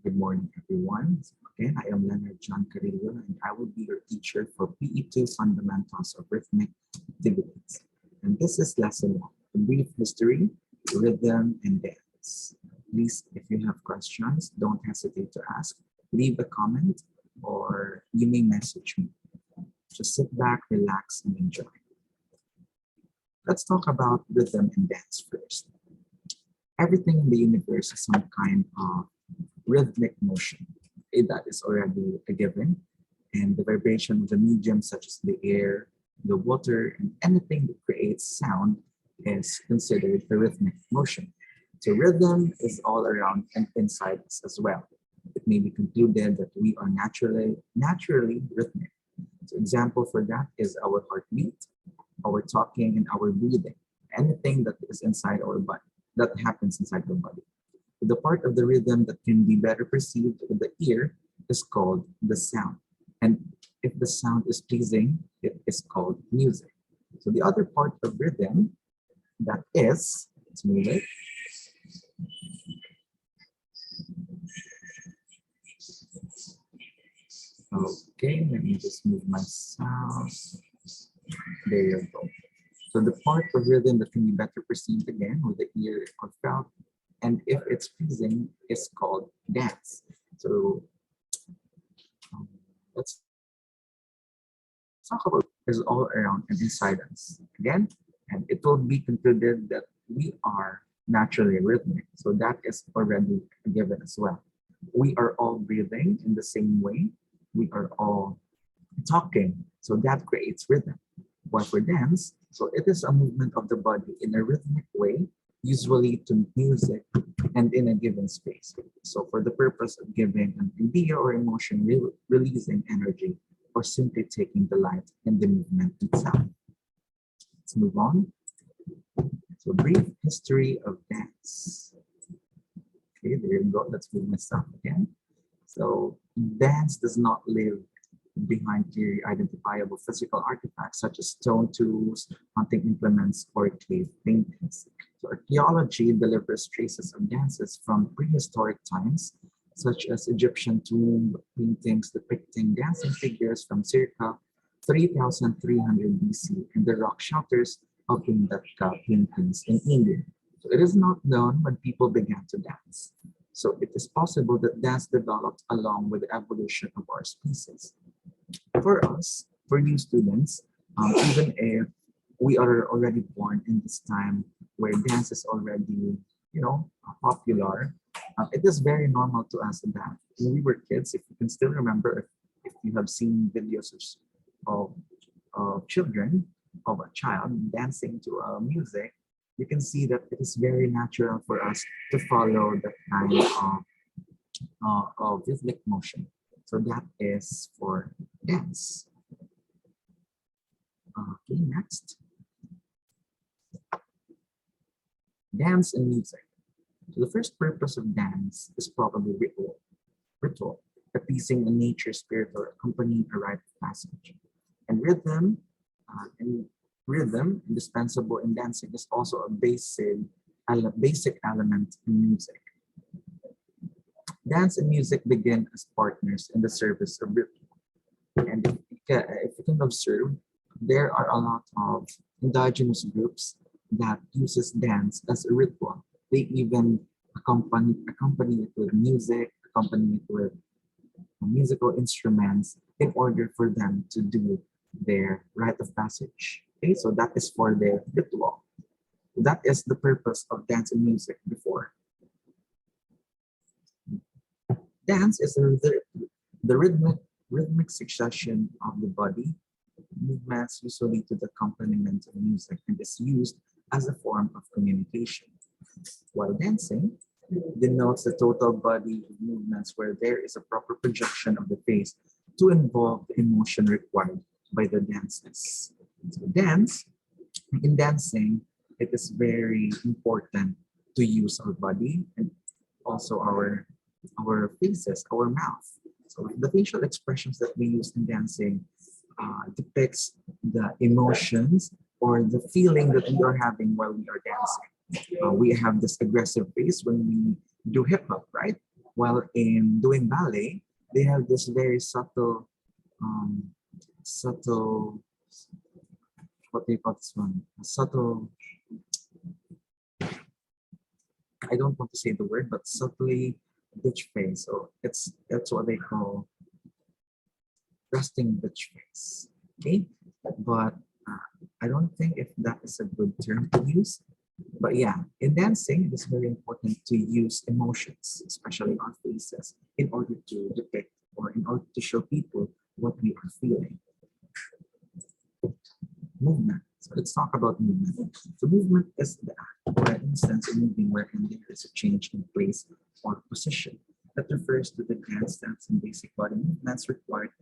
Good morning, everyone. Again, I am Leonard John Carrillo, and I will be your teacher for PE2 Fundamentals of Rhythmic Activities. And this is lesson 1, a brief history, rhythm, and dance. Please, if you have questions, don't hesitate to ask. Leave a comment, or you may message me. Just sit back, relax, and enjoy. Let's talk about rhythm and dance first. Everything in the universe is some kind of rhythmic motion. That is already a given. And the vibration of the medium, such as the air, the water, and anything that creates sound is considered a rhythmic motion. So rhythm is all around and inside us as well. It may be concluded that we are naturally rhythmic. So example for that is our heartbeat, our talking, and our breathing. Anything that is inside our body, that happens inside our body. The part of the rhythm that can be better perceived with the ear is called the sound. And if the sound is pleasing, it is called music. So the other part of rhythm that is, let's move it. Okay, let me just move myself. There you go. So the part of rhythm that can be better perceived again with the ear or felt, and if it's pleasing, is called dance. So let's talk about is all around and inside us again, and it will be concluded that we are naturally rhythmic. So that is already a given as well. We are all breathing in the same way. We are all talking, so that creates rhythm. While for dance, so it is a movement of the body in a rhythmic way, usually to music and in a given space. So for the purpose of giving an idea or emotion, releasing energy, or simply taking delight in the movement itself. Let's move on. So brief history of dance. Okay, there you go. Let's move myself again. So dance does not live behind clearly identifiable physical artifacts such as stone tools, hunting implements, or cave paintings. So archaeology delivers traces of dances from prehistoric times, such as Egyptian tomb paintings depicting dancing figures from circa 3300 BC and the rock shelters of Bhimbetka paintings in India. So it is not known when people began to dance. So it is possible that dance developed along with the evolution of our species. For us, for new students, even if we are already born in this time where dance is already, popular, it is very normal to us that when we were kids, if you can still remember, if you have seen videos of children, of a child dancing to music, you can see that it is very natural for us to follow that kind of rhythmic motion. So that is for dance. Okay, next. Dance and music. So the first purpose of dance is probably ritual, appeasing a nature spirit or accompanying a rite of passage. And rhythm, indispensable in dancing, is also a basic element in music. Dance and music begin as partners in the service of rhythm. And if you can observe, there are a lot of indigenous groups that uses dance as a ritual. They even accompany it with music, accompany it with musical instruments in order for them to do their rite of passage. Okay, so that is for their ritual. That is the purpose of dance and music before. Dance is the rhythmic succession of the body movements usually to the accompaniment of music and is used as a form of communication. While dancing denotes the total body movements where there is a proper projection of the face to involve the emotion required by the dancers. So in dancing, it is very important to use our body and also our faces, our mouth. So the facial expressions that we use in dancing depicts the emotions or the feeling that we are having while we are dancing. We have this aggressive face when we do hip hop, right? While in doing ballet, they have this very um, subtle, what do you call this one? A subtle, I don't want to say the word, but subtly bitch face. So that's what they call resting bitch face. Okay, but I don't think if that is a good term to use. But yeah, in dancing, it is very important to use emotions, especially our faces, in order to depict or in order to show people what we are feeling. Movement. So let's talk about movement. So movement is the act, for instance, of moving wherein there is a change in place or position. That refers to the dance steps and basic body movements required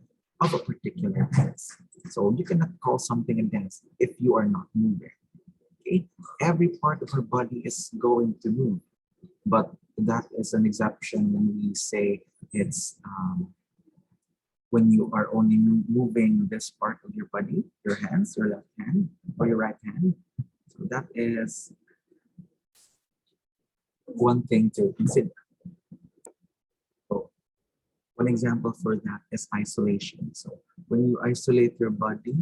of a particular dance. So you cannot call something a dance if you are not moving. Okay? Every part of our body is going to move, but that is an exception when we say it's when you are only moving this part of your body, your hands, your left hand, or your right hand. So that is one thing to consider. So one example for that is isolation. So when you isolate your body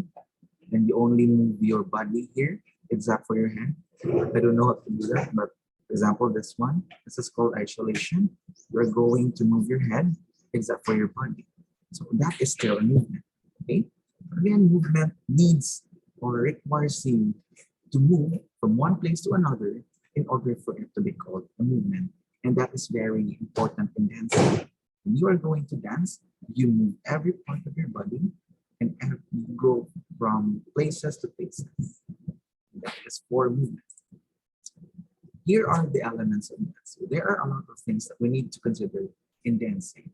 and you only move your body here, except for your hand, I don't know how to do that, but for example, this one, this is called isolation. You're going to move your head except for your body. So that is still a movement. Okay. Again, movement needs or requires you to move from one place to another in order for it to be called a movement. And that is very important in dancing. When you are going to dance, you move every part of your body and you go from places to places. That is for movement. Here are the elements of dance. So there are a lot of things that we need to consider in dancing.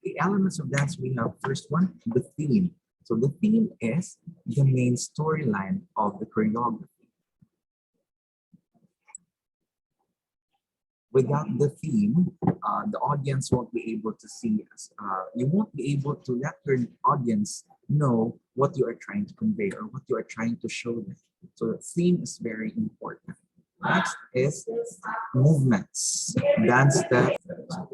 The elements of dance we have first one, the theme. So the theme is the main storyline of the choreography. Without the theme, the audience won't be able to see us. You won't be able to let your audience know what you are trying to convey or what you are trying to show them. So the theme is very important. Next is movements, dance steps.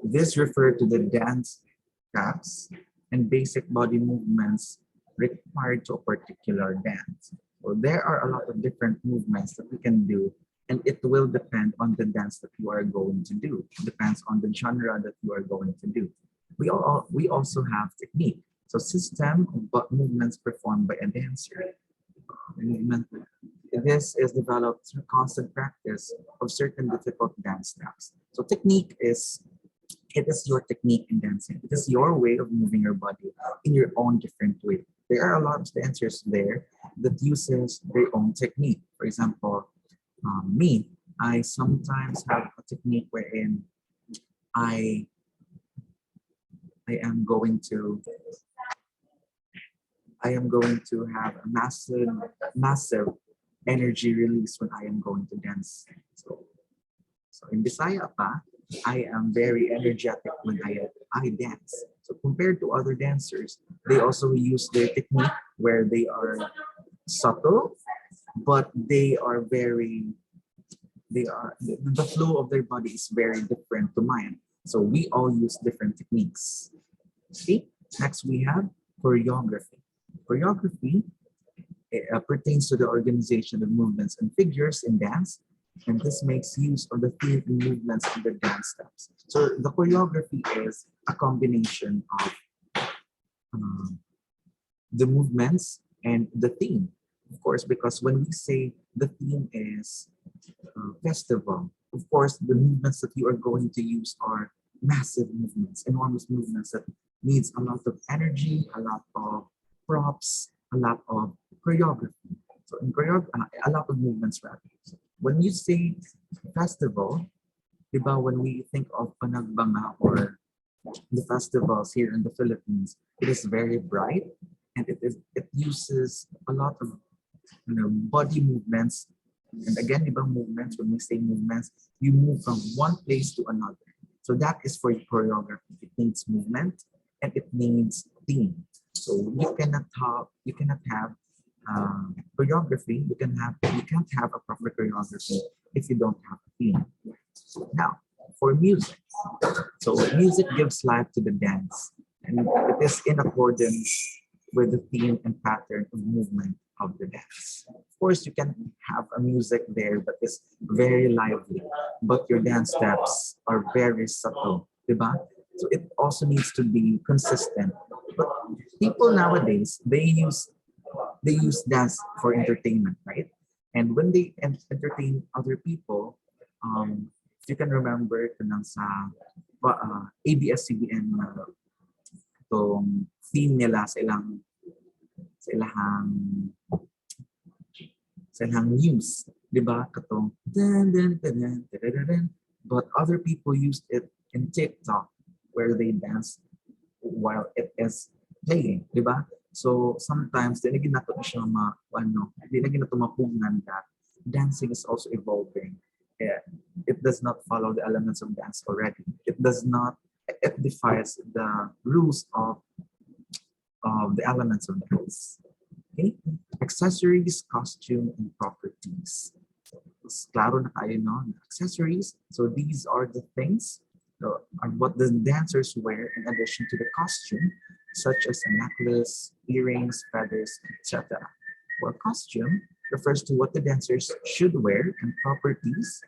This refers to the dance steps and basic body movements required to a particular dance. So there are a lot of different movements that we can do, and it will depend on the dance that you are going to do. It depends on the genre that you are going to do. We also have technique. So system of movements performed by a dancer. Movement. This is developed through constant practice of certain difficult dance steps. So technique is, it is your technique in dancing. It is your way of moving your body in your own different way. There are a lot of dancers there that uses their own technique. For example, me, I sometimes have a technique wherein I I am going to I am going to have a massive energy release when I am going to dance. So in Bisaya pa, I am very energetic when I dance. So compared to other dancers, they also use their technique where they are subtle, but the flow of their body is very different to mine. So we all use different techniques. Okay, next we have choreography. Choreography pertains to the organization of movements and figures in dance, and this makes use of the theme and movements in the dance steps. So the choreography is a combination of the movements and the theme. Of course, because when we say the theme is festival, of course, the movements that you are going to use are massive movements, enormous movements that needs a lot of energy, a lot of props, a lot of choreography. So in a lot of movements rather. So when you say festival, diba, when we think of Panagbanga or the festivals here in the Philippines, it is very bright and it uses a lot of body movements. And again, ibang movements, when we say movements, you move from one place to another. So that is for choreography. It needs movement and it needs theme. So you cannot have choreography. You can't have a proper choreography if you don't have a theme. Now, for music. So music gives life to the dance, and it is in accordance with the theme and pattern of movement of the dance. Of course, you can have a music there that is very lively, but your dance steps are very subtle, diba? So it also needs to be consistent. But people nowadays, they use dance for entertainment, right? And when they entertain other people, if you can remember kanang sa ABS-CBN na itong theme nila sa ilahang sa ilahang news, di ba? Katong dun, dun, dun, dun, dun, dun, dun. But other people used it in TikTok where they dance while it is playing, di ba? So sometimes, di na ginato na siya di na ginato mapugnan that dancing is also evolving. Yeah, it does not follow the elements of dance already. It defies the rules of the elements of dance. Okay? Accessories, costume, and properties. Mas klaro na kayo, no? Accessories. So these are the things are what the dancers wear in addition to the costume, such as a necklace, earrings, feathers, etc. Well, costume refers to what the dancers should wear, and properties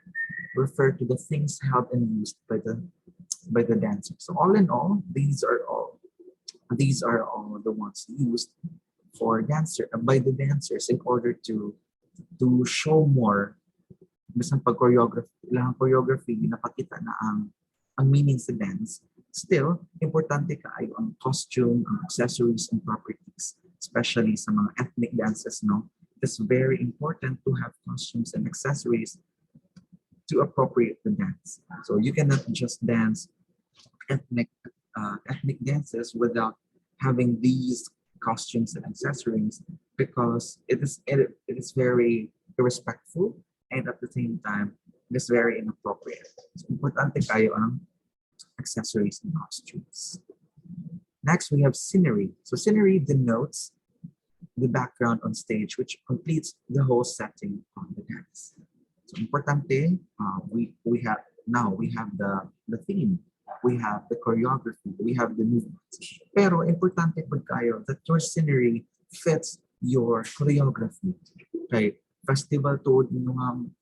refer to the things held and used by the dancers. So all in all, these are all the ones used for by the dancers in order to show more. Bisan pag choreography napakita na ang meaning sa dance. Still, importante kaayo ang costume, ang accessories, and properties, especially sa mga ethnic dances, no? It's very important to have costumes and accessories to appropriate the dance. So you cannot just dance ethnic dances without having these costumes and accessories, because it is very irrespectful, and at the same time it is very inappropriate. So importante kayo ang accessories and costumes. Next, we have scenery. So scenery denotes the background on stage, which completes the whole setting on the dance. So importante, we have the theme, we have the choreography, we have the movements. Pero importante po kayo that your scenery fits your choreography. Okay, festival to inyong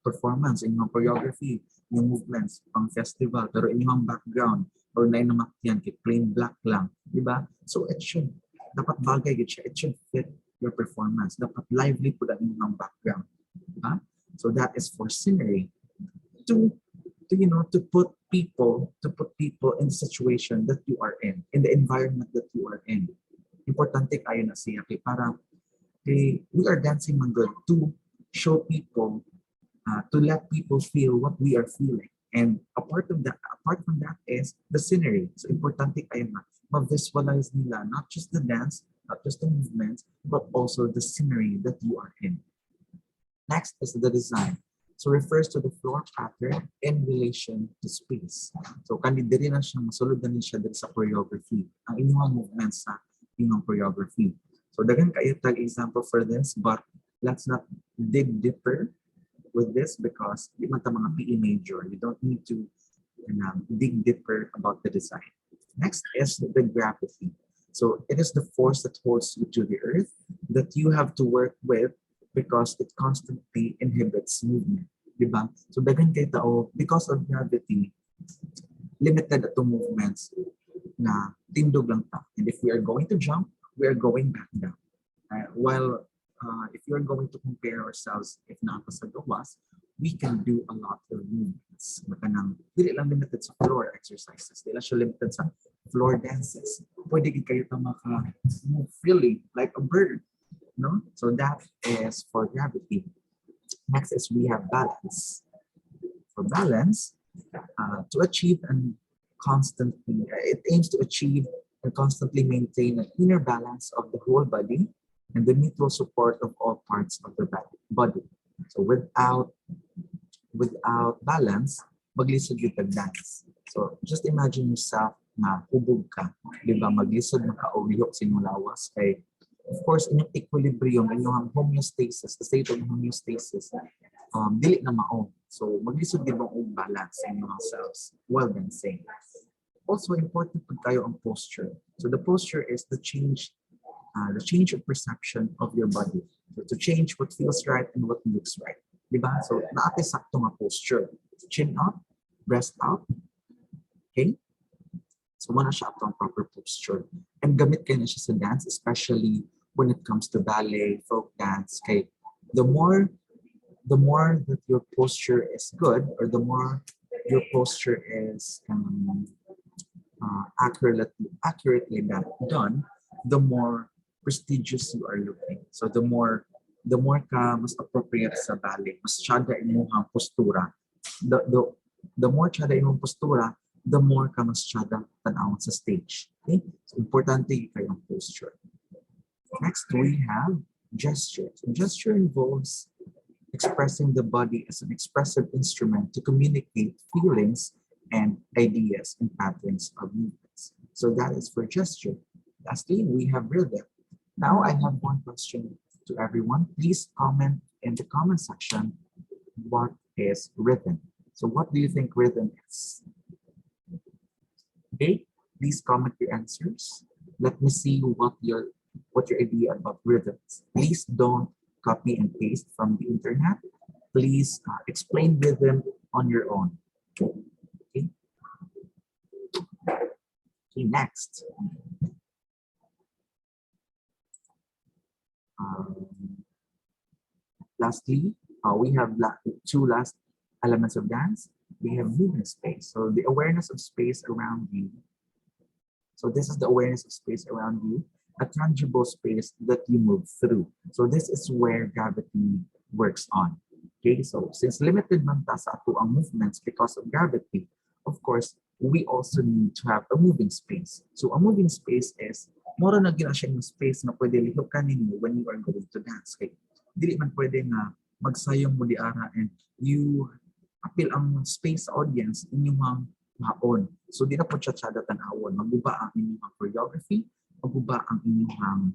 performance, inyong choreography, yung movements pang festival, pero inyong background or na inamakyan kay plain black lang, di ba? So dapat bagay siya, it should fit your performance. Dapat lively po ang inyong background. Diba? So that is for scenery. To put people in the situation that you are in the environment that you are in. Importante kayo na siya kay para we are dancing man good to show people, to let people feel what we are feeling. And apart from that is the scenery. So importante kayo na ma-visualize nila not just the dance, not just the movements, but also the scenery that you are in. Next is the design. So refers to the floor pattern in relation to space. So diri na siya, masulod na siya diri sa choreography. Ang inyong movements sa inyong choreography. So daghan kayo tag example for this, but let's not dig deeper with this because di man ta mga PE major. You don't need to dig deeper about the design. Next is the gravity. So it is the force that holds you to the earth that you have to work with because it constantly inhibits movement. Diba? So dagan kay tao, because of gravity, limited ato movements na tindog lang ta. And if we are going to jump, we are going back down. While if you are going to compare ourselves, if na sa gawas, we can do a lot of movements. Dili lang limited sa floor exercises. Dili lang siya limited sa floor dances. Pwede kayo ta maka-move freely like a bird. No? So that is for gravity. Next is we have balance. For balance, to achieve and it aims to achieve and constantly maintain an inner balance of the whole body and the mutual support of all parts of the body. So without balance, maglisod yung dance. So just imagine yourself na hubog ka, di ba? Maglisod makauliyok sa inyong lawas kay of course, inyong equilibrium, inyong homeostasis, the state of homeostasis, dili na mao. So maglisod din mo og balance in yourselves while dancing. Also important po tayo ang posture. So the posture is the change of perception of your body. So to change what feels right and what looks right. Diba? So naate sakto nga posture. Chin up, breast up, okay? So wala siya ang proper posture. And gamit kayo na siya sa dance, especially when it comes to ballet, folk dance. Okay? The more that your posture is good, or the more your posture is accurately done, the more prestigious you are looking. So the more ka mas appropriate sa ballet, mas tiyada imong postura. The more tiyada imong postura, the more ka mas tiyada tanawon sa stage. Okay? So importante yung posture. Next, we have gesture. So gesture involves expressing the body as an expressive instrument to communicate feelings and ideas and patterns of movements. So that is for gesture. Lastly, we have rhythm. Now I have one question to everyone. Please comment in the comment section, what is rhythm? So what do you think rhythm is? Okay, please comment your answers. Let me see what your idea about rhythm is. Please don't copy and paste from the internet. Please explain rhythm on your own. Okay. Okay, next. Lastly, we have two last elements of dance. We have movement space. So the awareness of space around you. So this is the awareness of space around you, a tangible space that you move through. So this is where gravity works on. Okay, so since limited man ta sa ato ang movements because of gravity, of course, we also need to have a moving space. So a moving space is mora na gina siya yung space na pwede lihukan ninyo when you are going to dance. Okay? Dili man pwede na magsayong mo di ara and you appeal ang space sa audience inyong maon. So di na po siya tsada tanawon. Maguba ang inyong choreography, maguba ang inyong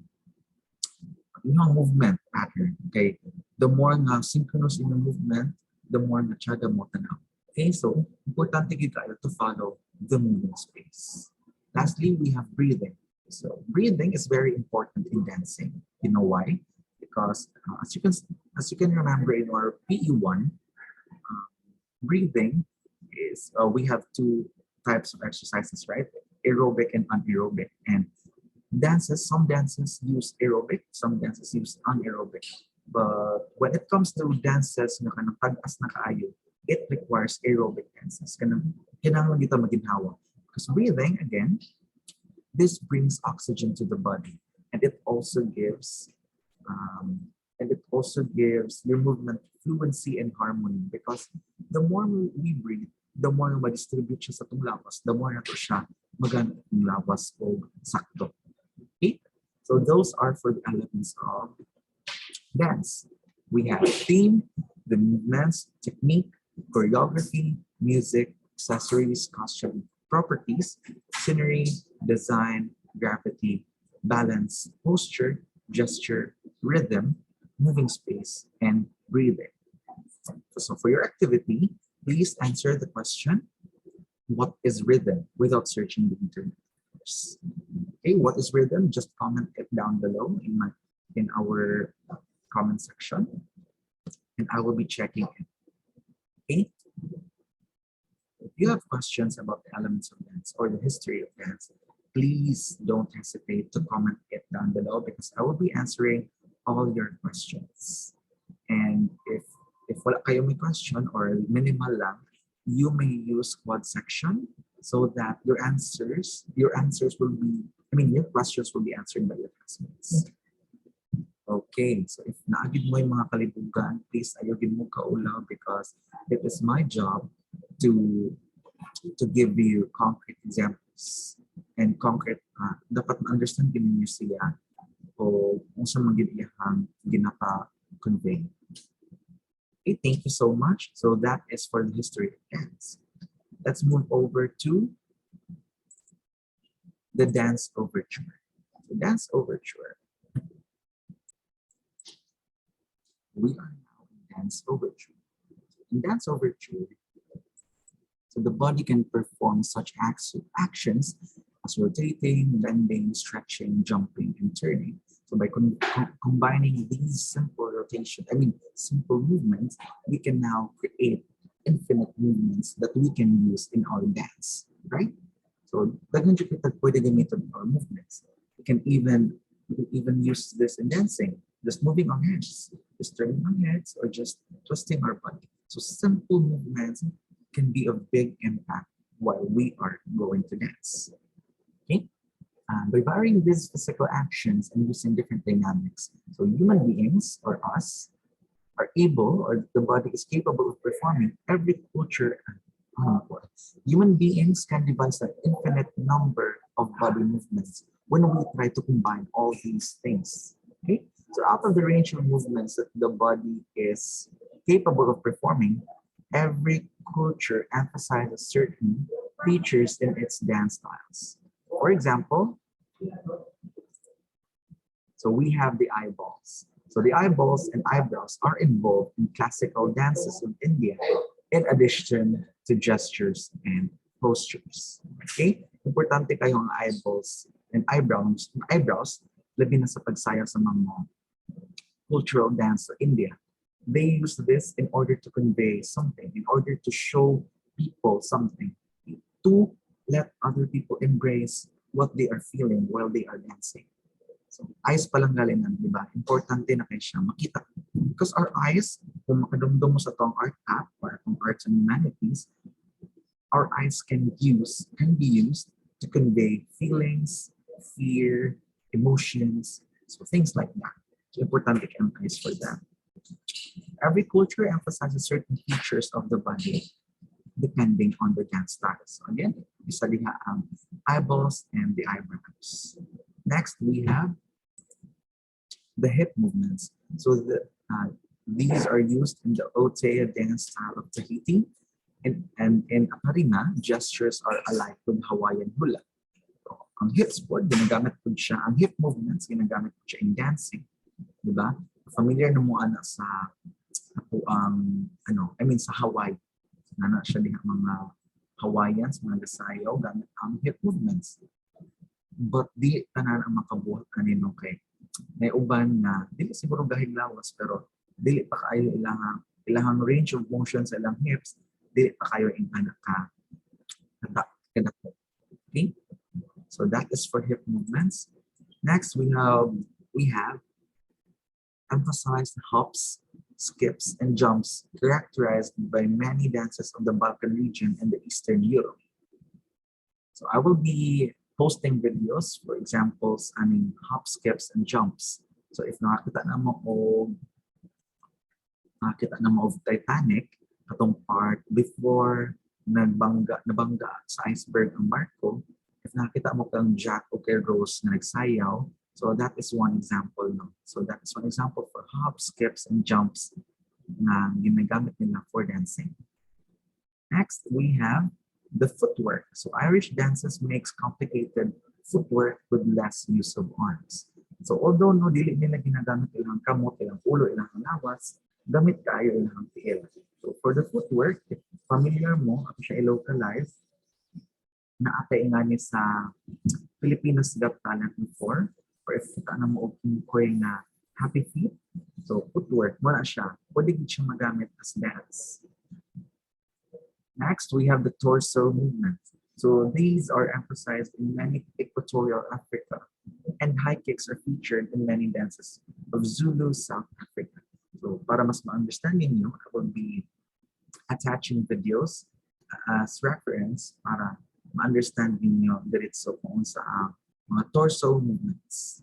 movement pattern. Okay? The more nga synchronous in the movement, the more na tsada mo tanaw. Okay, so importante kayo to follow the moving space. Lastly, we have breathing. So breathing is very important in dancing. You know why? Because as you can remember in our PE1, breathing is we have two types of exercises, right? Aerobic and anaerobic. And some dances use aerobic, some dances use anaerobic. But when it comes to dances na kanang tag-as na kaayo, it requires aerobic dances. Kailangan kita maginhawa. Because breathing, again, this brings oxygen to the body, and it also gives your movement fluency and harmony. Because the more we breathe, the more ma-distribute siya sa itong lawas, the more na to siya magana itong lawas o sakto. Okay? So those are for the elements of dance. We have theme, the movements, technique, choreography, music, accessories, costume, properties, scenery, design, gravity, balance, posture, gesture, rhythm, moving space, and breathing. So for your activity, please answer the question, what is rhythm, without searching the internet. Okay, what is rhythm? Just comment it down below in our comment section, and I will be checking it. Okay? If you have questions about the elements of dance or the history of dance, please don't hesitate to comment it down below because I will be answering all your questions. And if wala kayo may question or minimal lang, you may use quad section so that your questions will be answered by your classmates. Okay, so if naagid mo yung mga kalibugan, please ayogin mo kaulaw because it is my job to give you concrete examples and concrete dapat ma-understand din niyo siya o kung sa mga ginahang ginapa-convey. Okay, thank you so much. So that is for the history of dance. Let's move over to the dance overture. The dance overture. We are now in dance overture. In dance overture, so the body can perform such actions as rotating, bending, stretching, jumping, and turning. So by combining these simple rotation, simple movements, we can now create infinite movements that we can use in our dance, right? So daghan jud kita pwede gamiton in our movements. We can even use this in dancing, just moving our heads, just turning our heads, or just twisting our body. So simple movements can be of big impact while we are going to dance. Okay? By varying these physical actions and using different dynamics, so human beings or us are able, or the body is capable of performing every culture. Human beings can devise an infinite number of body movements when we try to combine all these things. Okay, so out of the range of movements that the body is capable of performing, every culture emphasizes certain features in its dance styles. For example, so we have the eyeballs. So the eyeballs and eyebrows are involved in classical dances of India, in addition to gestures and postures. Okay? Importante kayong eyeballs and eyebrows, labi na sa pagsayaw sa mga cultural dance of India. They use this in order to convey something, in order to show people something, to let other people embrace what they are feeling while they are dancing. So, eyes pa lang galing di ba? Importante na kayo siya makita. Because our eyes, kung makadumdum mo sa tong art app or itong arts and humanities, our eyes can be used to convey feelings, fear, emotions, so things like that. So, importante kayong eyes for that. Every culture emphasizes certain features of the body depending on the dance styles. So again, isa diha ang eyeballs and the eyebrows. Next, we have the hip movements. So these are used in the Otea dance style of Tahiti. And in Aparima, gestures are alike with Hawaiian hula. So, ang hips po, ginagamit po siya, ang hip movements, ginagamit po siya in dancing. Diba? Familiar na mo ana sa sa Hawaii. Nana siya din mga Hawaiians, mga gasayaw, gamit ang hip movements. But di tanan ang makabuhat kanino kay may uban na dili siguro gahiglawas pero dili pa kayo ilahang range of motion sa ilang hips, dili pa kayo in anak ka. Okay? So that is for hip movements. Next we have emphasized hops, skips, and jumps characterized by many dances of the Balkan region and the Eastern Europe. So I will be posting videos for examples, hop, skips, and jumps. So if nakita na mo of Titanic, katong part before nabangga sa iceberg ang barko, if nakita mo kang Jack o kay Rose na nagsayaw, so that is one example. No? So that is one example for hops, skips, and jumps na ginagamit nila for dancing. Next, we have the footwork. So Irish dances makes complicated footwork with less use of arms. So although no dili nila ginagamit ilang kamot, ilang ulo, ilang lawas, gamit kayo ilang tiil. So for the footwork, if familiar mo, ako siya i-localize, na atay nga ni sa Filipinos Got Talent before, or if kita na mo koy na happy feet, so footwork, wala siya, pwede siya magamit as dance. Next, we have the torso movement. So these are emphasized in many equatorial Africa, and high kicks are featured in many dances of Zulu, South Africa. So para mas ma-understand ninyo, I will be attaching videos as reference para ma-understand ninyo diretso kung sa mga torso movements.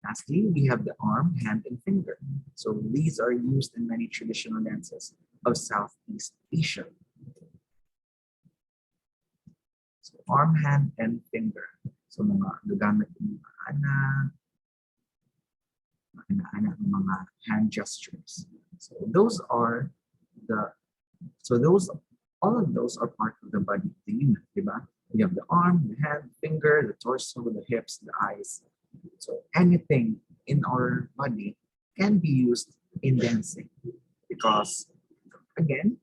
Lastly, we have the arm, hand, and finger. So these are used in many traditional dances of Southeast Asia. So arm, hand, and finger. So mga gagamit ng mga hand gestures. So all of those are part of the body of the human, diba? We have the arm, the hand, finger, the torso, the hips, the eyes. So anything in our body can be used in dancing because Again,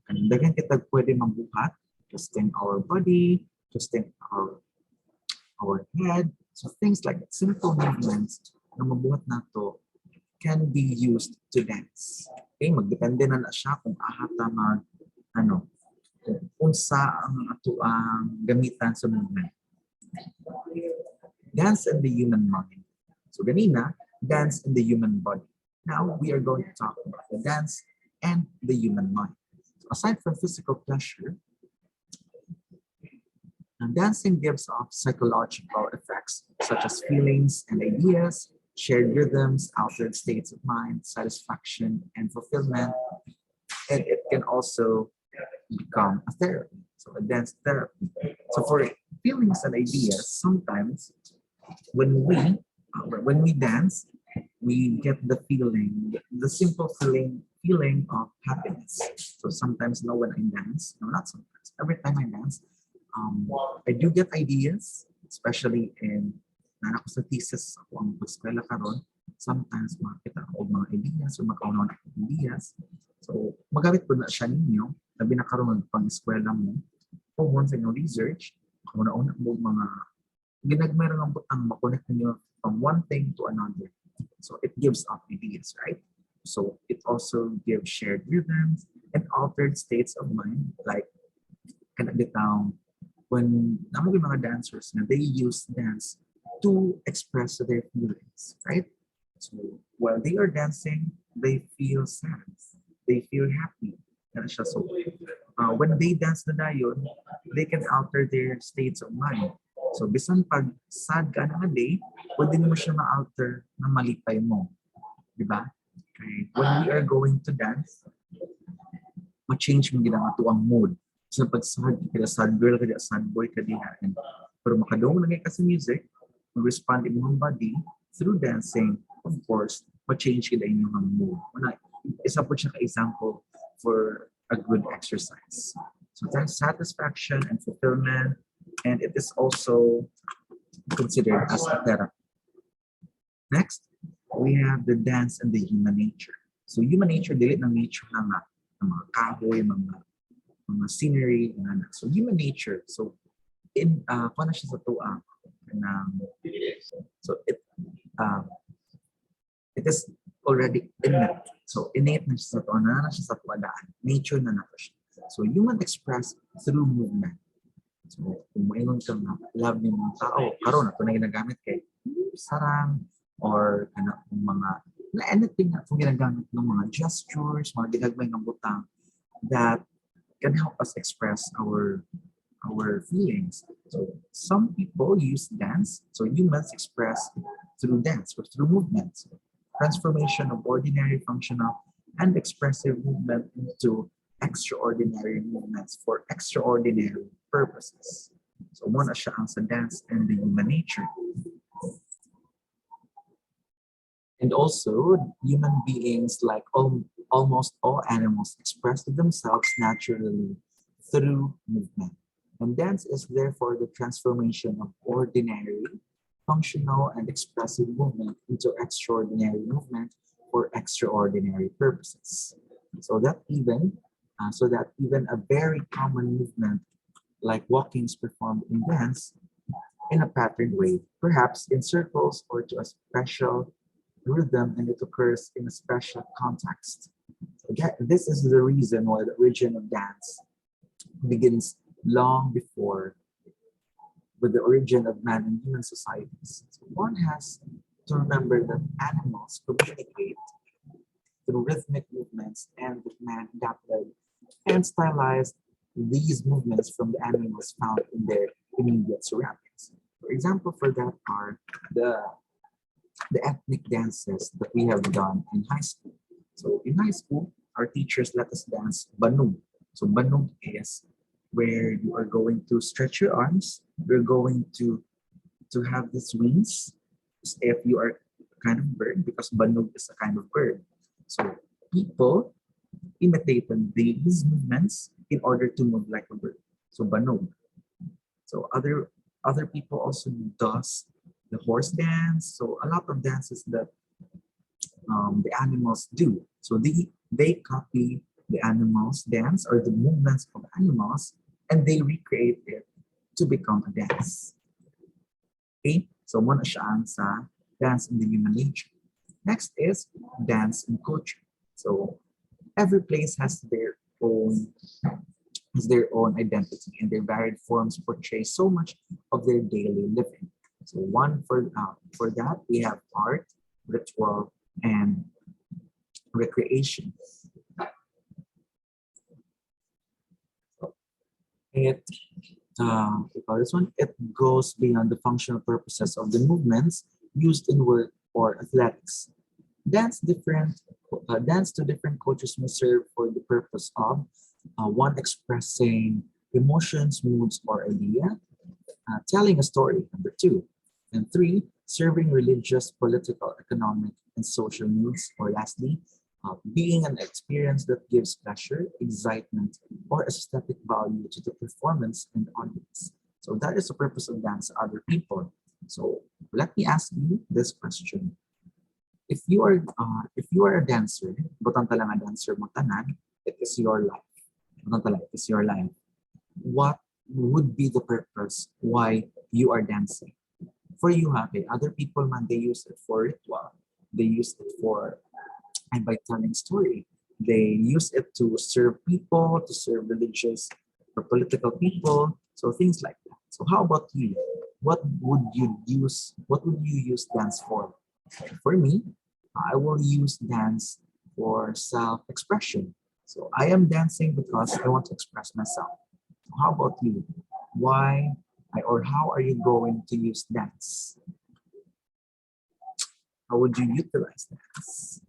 and daghan kita pwede mabuhat, twisting our body, twisting our head. So things like that, simple movements na mabuhat nato can be used to dance. Okay, magdepende na siya kung ahata mag, ano, kung unsa ang ato ang gamitan sa movement. Dance and the human mind. So ganina, dance and the human body. Now we are going to talk about the dance and the human mind. So aside from physical pleasure, dancing gives off psychological effects such as feelings and ideas, shared rhythms, altered states of mind, satisfaction, and fulfillment. And it can also become a therapy, so a dance therapy. So for feelings and ideas, sometimes when we dance, we get the feeling, the simple feeling of happiness. So sometimes, when I dance, no, not sometimes, every time I dance, I do get ideas, especially in nana ko sa thesis ako ang eskwela karon. Sometimes makita ako mga ideas o makaunaw na ideas. So magamit po na siya ninyo, labi na karon pang eskwela mo. O once in your research, kauna-una mo mga ginagmero ng butang makonect ninyo from one thing to another. So it gives up ideas, right? So it also gives shared rhythms and altered states of mind, like kanabitaw when namo mga dancers na they use dance to express their feelings, right? So while they are dancing, they feel sad, they feel happy. So when they dance na dayon, they can alter their states of mind. So bisan pag sad ka na nga day, pwede mo siya ma-alter na malipay mo. Diba? Okay. When we are going to dance, ma-change mo gina nga ang mood. So pag sad, kada sad girl, kada sad boy, kada yan. Pero makadong lang kasi music, mag-respond in yung body through dancing, of course, ma-change kita inyong mood. Isa po siya ka-example for a good exercise. So that's satisfaction and fulfillment, and it is also considered as a therapy. Next, we have the dance and the human nature. So human nature, dili ng nature ng mga kahoy, mga scenery, so human nature. So kung na siya sa tuwa, so it is already innate. So innate na siya sa tuwa, na siya sa tuwadaan. Nature na nato siya. So human express through movement. So kung maingon ka na love ng mga tao, karon ito na ginagamit kay sarang or mga anything na kung ginagamit ng mga gestures, mga ginagmay ng butang that can help us express our feelings. So some people use dance, so humans express through dance or through movements. Transformation of ordinary, functional, and expressive movement into extraordinary movements for extraordinary purposes. So one na siya ang sa dance and the human nature. And also, human beings, like almost all animals, express themselves naturally through movement. And dance is therefore the transformation of ordinary, functional, and expressive movement into extraordinary movement for extraordinary purposes. So that even a very common movement like walking is performed in dance in a patterned way, perhaps in circles or to a special rhythm, and it occurs in a special context. This is the reason why the origin of dance begins long before with the origin of man in human societies. So one has to remember that animals communicate through rhythmic movements, and that man adapted and stylized these movements from the animals found in their immediate surroundings. For example, for that are the ethnic dances that we have done in high school. So in high school, our teachers let us dance banug. So banug is where you are going to stretch your arms. You're going to have these wings if you are a kind of bird, because banug is a kind of bird. So people imitated these movements in order to move like a bird. So banug. So other people also does the horse dance. So a lot of dances that the animals do. So they copy the animals dance or the movements of animals, and they recreate it to become a dance. Okay? So muna siya ang sa dance in the human nature. Next is dance and culture. So every place has their own identity, and their varied forms portray so much of their daily living. So for that we have art, ritual, and recreation. It we call this one. It goes beyond the functional purposes of the movements used in work or athletics. Dance to different cultures may serve for the purpose of one expressing emotions, moods, or idea, telling a story, number two, and three, serving religious, political, economic, and social needs, or lastly, being an experience that gives pleasure, excitement, or aesthetic value to the performance and audience. So that is the purpose of dance to other people. So let me ask you this question. If you are a dancer, butang ka lang a dancer mo tanan, it is your life. Butang ka lang, it is your life. What would be the purpose why you are dancing? For you, happy. Other people, man, they use it for ritual. They use it for, and by telling story. They use it to serve people, to serve religious or political people. So things like that. So how about you? What would you use dance for? For me, I will use dance for self-expression. So I am dancing because I want to express myself. How about you? Or how are you going to use dance? How would you utilize dance?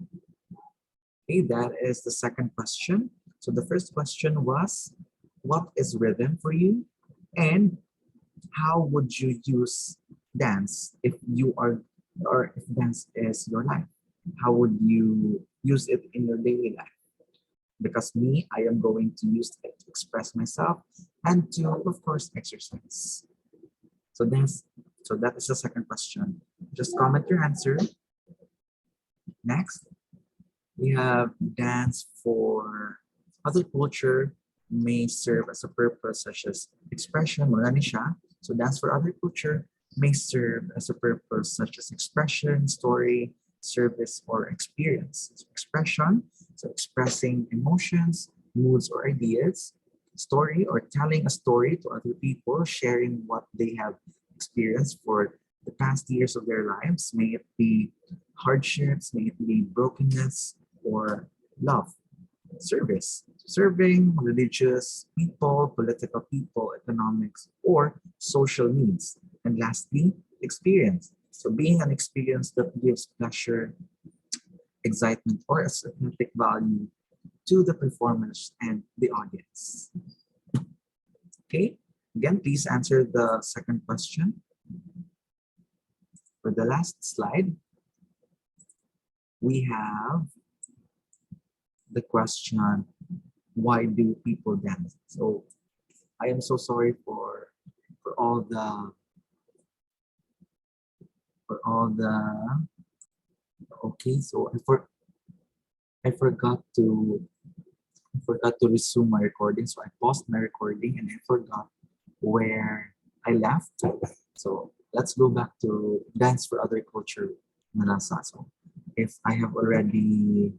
Okay, that is the second question. So the first question was, what is rhythm for you? And how would you use dance if you are, or if dance is your life? How would you use it in your daily life? Because me, I am going to use it to express myself and to, of course, exercise. So that is the second question. Just comment your answer. Next, we have dance for other culture may serve as a purpose such as expression, wala ni siya. So dance for other culture may serve as a purpose such as expression, story, service, or experience. So expression, so expressing emotions, moods, or ideas. Story, or telling a story to other people, sharing what they have experienced for the past years of their lives. May it be hardships, may it be brokenness, or love. Service, serving religious people, political people, economics, or social needs. And lastly, experience. So being an experience that gives pleasure, excitement, or aesthetic value to the performers and the audience. Okay, again, please answer the second question. For the last slide, we have the question, why do people dance? So I am so sorry for all the for all the okay, so I forgot to resume my recording. So I paused my recording and I forgot where I left. So let's go back to dance for other culture na nasa. So if I have already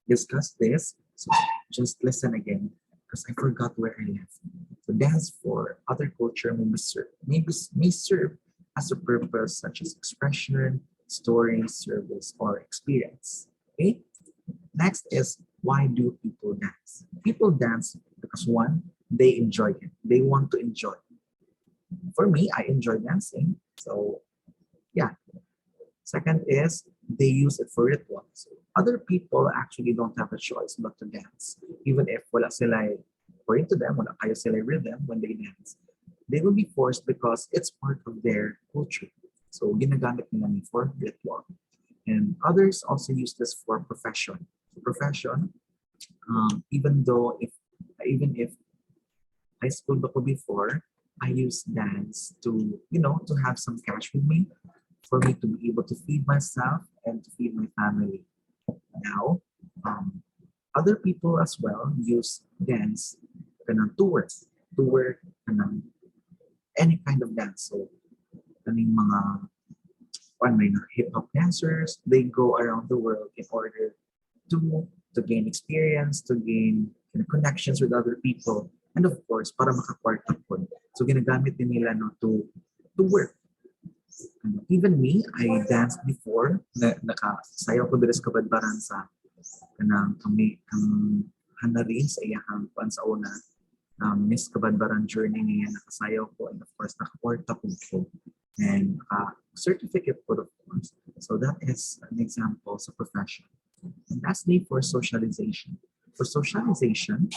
discussed this, so just listen again because I forgot where I left. So dance for other culture may serve as a purpose such as expression, story, service, or experience. Okay. Next is, why do people dance? People dance because one, they enjoy it. They want to enjoy. For me, I enjoy dancing. So yeah. Second is, they use it for rituals. Other people actually don't have a choice but to dance. Even if wala sila, according to them, wala kayo sila rhythm when they dance. They will be forced because it's part of their culture. So ginagamit nila ni for ritual. And others also use this for profession. Profession, even if high school ako before, I use dance to, to have some cash with me, for me to be able to feed myself and to feed my family. Now, um, Other people as well use dance to work kanang any kind of dance. So kaning mga may hip hop dancers, they go around the world in order to to gain experience, to gain connections with other people, and of course para maka-part po. So ginagamit din nila no to work. Even me, I danced before na nakasayaw ko diri sa kabadbaran sa kanang kami ang hanarin sa iyang kuan sa una Miss Kabadbaran journey niya nakasayaw ko and of course naka-porta ko and certificate po of course. So that is an example sa profession. And lastly, for socialization. For socialization,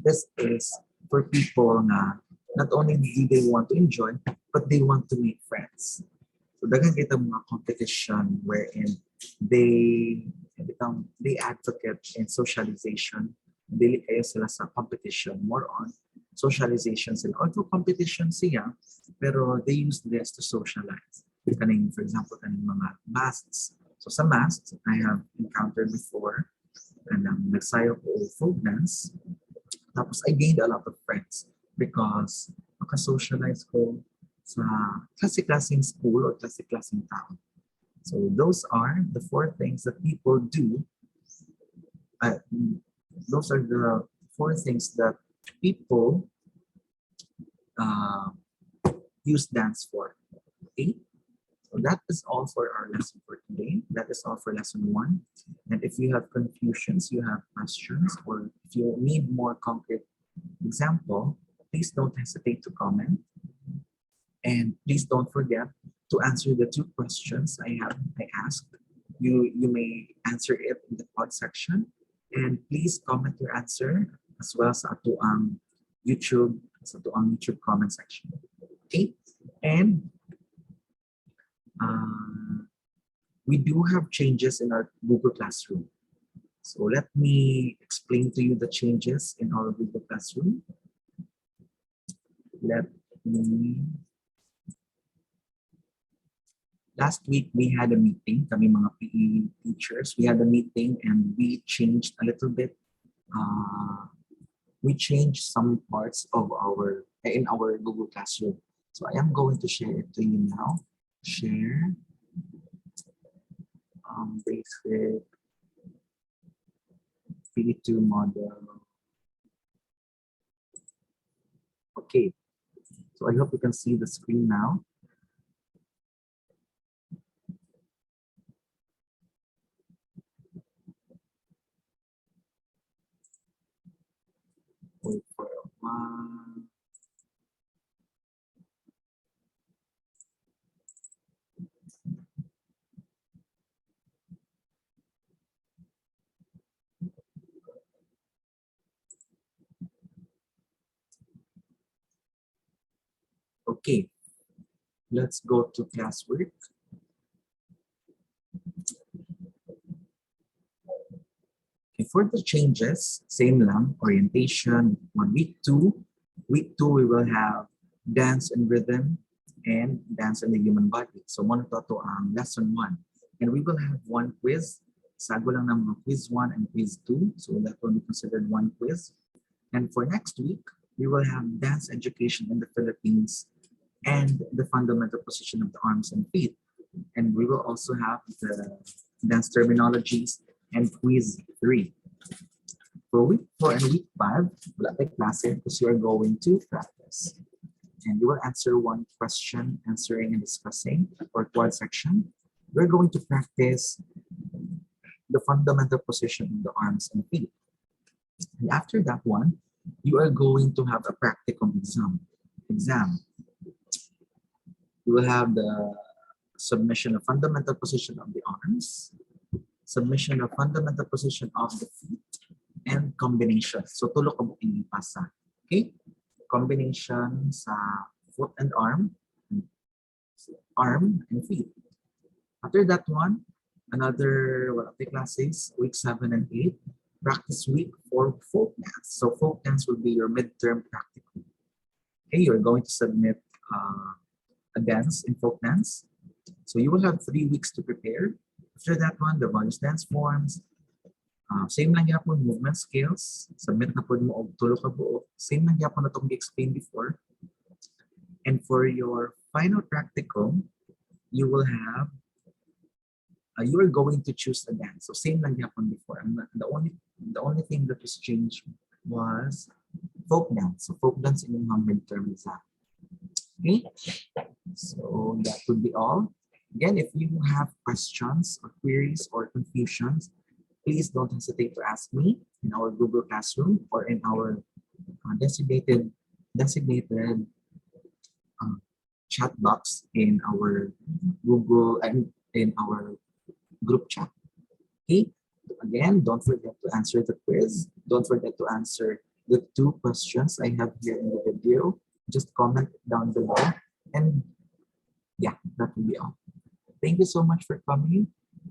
this is for people na not only do they want to enjoy, but they want to make friends. So daghang kita mga competition wherein they advocate in socialization. Dili kayo sila sa competition, more on socialization sila. Although competition siya, pero they use this to socialize. Kaning, for example, kaning mga masks. So sa masks, I have encountered before, nagsayaw ko folk dance. Tapos I gained a lot of friends because makasocialize ko sa klase-klaseng school or klase-klaseng town. So those are the 4 things that people do. Those are the 4 things that people use dance for. Okay? So that is all for our lesson for today. That is all for lesson 1. And if you have confusions, you have questions, or if you need more concrete example, please don't hesitate to comment. And please don't forget to answer the 2 questions I asked. You may answer it in the pod section. And please comment your answer as well sa atuang YouTube comment section. Okay? And we do have changes in our Google Classroom. So let me explain to you the changes in our Google Classroom. Last week, we had a meeting, kami mga PE teachers. We had a meeting and we changed a little bit. We changed some parts of in our Google Classroom. So I am going to share it to you now. Share basic PE2 model. Okay, so I hope you can see the screen now. Wait for a while. Okay, let's go to classwork. Okay, for the changes, same lang, orientation, on week 2. Week 2, we will have dance and rhythm and dance in the human body. So, muna to ang lesson 1. And we will have 1 quiz. Sago lang ng quiz 1 and quiz 2. So, that will be considered 1 quiz. And for next week, we will have dance education in the Philippines and the fundamental position of the arms and feet. And we will also have the dance terminologies and quiz 3. For week 4 and week 5, wala tayo klase because you are going to practice. And you will answer 1 question, answering and discussing for quad section. We're going to practice the fundamental position of the arms and feet. And after that one, you are going to have a practicum exam. You will have the submission of fundamental position of the arms, submission of fundamental position of the feet, and combination. So tulo ka buking ipasa. Okay? Combination sa foot and arm and feet. After that one, another classes, week 7 and 8, practice week for folk dance. So folk dance will be your midterm practicum. Okay, you're going to submit a dance in folk dance. So you will have 3 weeks to prepare. After that one, the various dance forms, Same lang yapon movement skills. Submit na po mo og tulo ka buok. Same lang yapon na itong explained before. And for your final practicum, you will have you are going to choose a dance. So same lang yapon before. The only thing that was changed was folk dance. So folk dance in yung midterm exam. Okay, so that would be all. Again, if you have questions or queries or confusions, please don't hesitate to ask me in our Google Classroom or in our designated uh, chat box in our Google and in our group chat. Okay. Again, don't forget to answer the quiz. Don't forget to answer the 2 questions I have here in the video. Just comment down below. And yeah, that will be all. Thank you so much for coming.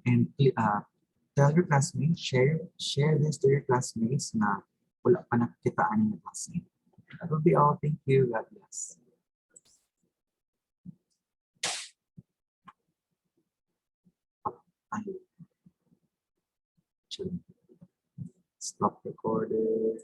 And tell your classmates, share this to your classmates na wala pa nakikitaan ng classmate. That will be all. Thank you. God bless. Stop recording.